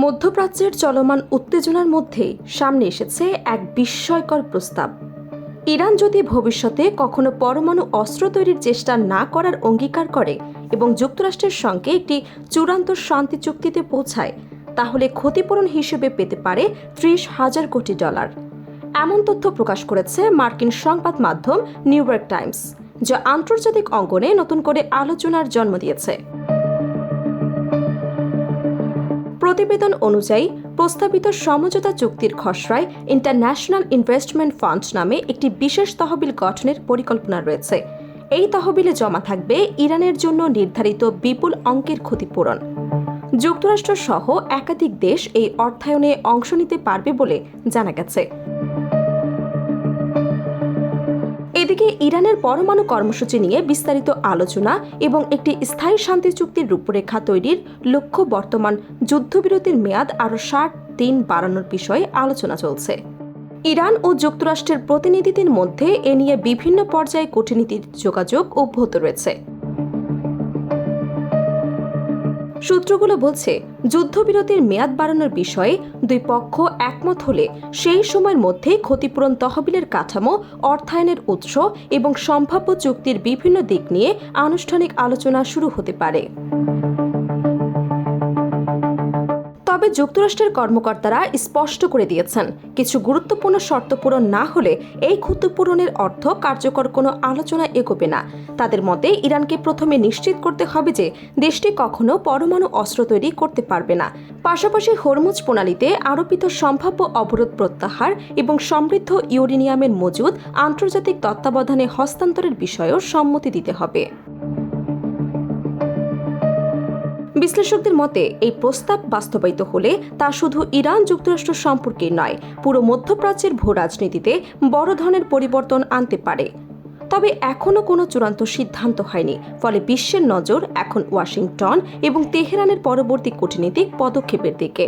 মধ্যপ্রাচ্যের চলমান উত্তেজনার মধ্যেই সামনে এসেছে এক বিস্ময়কর প্রস্তাব। ইরান যদি ভবিষ্যতে কখনো পরমাণু অস্ত্র তৈরির চেষ্টা না করার অঙ্গীকার করে এবং যুক্তরাষ্ট্রের সঙ্গে একটি চূড়ান্ত শান্তি চুক্তিতে পৌঁছায়, তাহলে ক্ষতিপূরণ হিসেবে পেতে পারে $30,000 কোটি। এমন তথ্য প্রকাশ করেছে মার্কিন সংবাদ মাধ্যম নিউ ইয়র্ক টাইমস, যা আন্তর্জাতিক অঙ্গনে নতুন করে আলোচনার জন্ম দিয়েছে। প্রতিবেদন অনুযায়ী প্রস্তাবিত সমঝোতা চুক্তির খসড়ায় ইন্টারন্যাশনাল ইনভেস্টমেন্ট ফান্ড নামে একটি বিশেষ তহবিল গঠনের পরিকল্পনা রয়েছে। এই তহবিলে জমা থাকবে ইরানের জন্য নির্ধারিত বিপুল অঙ্কের ক্ষতিপূরণ। যুক্তরাষ্ট্র সহ একাধিক দেশ এই অর্থায়নে অংশ নিতে পারবে বলে জানা গেছে। এদিকে ইরানের পরমাণু কর্মসূচি নিয়ে বিস্তারিত আলোচনা এবং একটি স্থায়ী শান্তি চুক্তির রূপরেখা তৈরির লক্ষ্য বর্তমান যুদ্ধবিরতির মেয়াদ আরও 60 দিন বাড়ানোর বিষয়ে আলোচনা চলছে। ইরান ও যুক্তরাষ্ট্রের প্রতিনিধিদের মধ্যে এ নিয়ে বিভিন্ন পর্যায়ে কূটনীতির যোগাযোগ অব্যাহত রয়েছে। সূত্রগুলো বলছে, যুদ্ধবিরতির মেয়াদ বাড়ানোর বিষয়ে দুই পক্ষ একমত হলে সেই সময়ের মধ্যে ক্ষতিপূরণ তহবিলের কাঠামো, অর্থায়নের উৎস এবং সম্ভাব্য চুক্তির বিভিন্ন দিক নিয়ে আনুষ্ঠানিক আলোচনা শুরু হতে পারে। তবে যুক্তরাষ্ট্রের কর্মকর্তারা স্পষ্ট করে দিয়েছেন, কিছু গুরুত্বপূর্ণ শর্ত পূরণ না হলে এই ক্ষতিপূরণের অর্থ কার্যকর কোনো আলোচনা এগোবে না। তাদের মতে ইরানকে প্রথমে নিশ্চিত করতে হবে যে দেশটি কখনো পরমাণু অস্ত্র তৈরি করতে পারবে না। পাশাপাশি হরমুজ প্রণালীতে আরোপিত সম্ভাব্য অবরোধ প্রত্যাহার এবং সমৃদ্ধ ইউরেনিয়ামের মজুদ আন্তর্জাতিক তত্ত্বাবধানে হস্তান্তরের বিষয়েও সম্মতি দিতে হবে। বিশ্লেষকদের মতে এই প্রস্তাব বাস্তবায়িত হলে তা শুধু ইরান যুক্তরাষ্ট্র সম্পর্কেই নয়, পুরো মধ্যপ্রাচ্যের ভূরাজনীতিতে বড় ধরনের পরিবর্তন আনতে পারে। তবে এখনও কোনো চূড়ান্ত সিদ্ধান্ত হয়নি, ফলে বিশ্বের নজর এখন ওয়াশিংটন এবং তেহরানের পরবর্তী কূটনৈতিক পদক্ষেপের দিকে।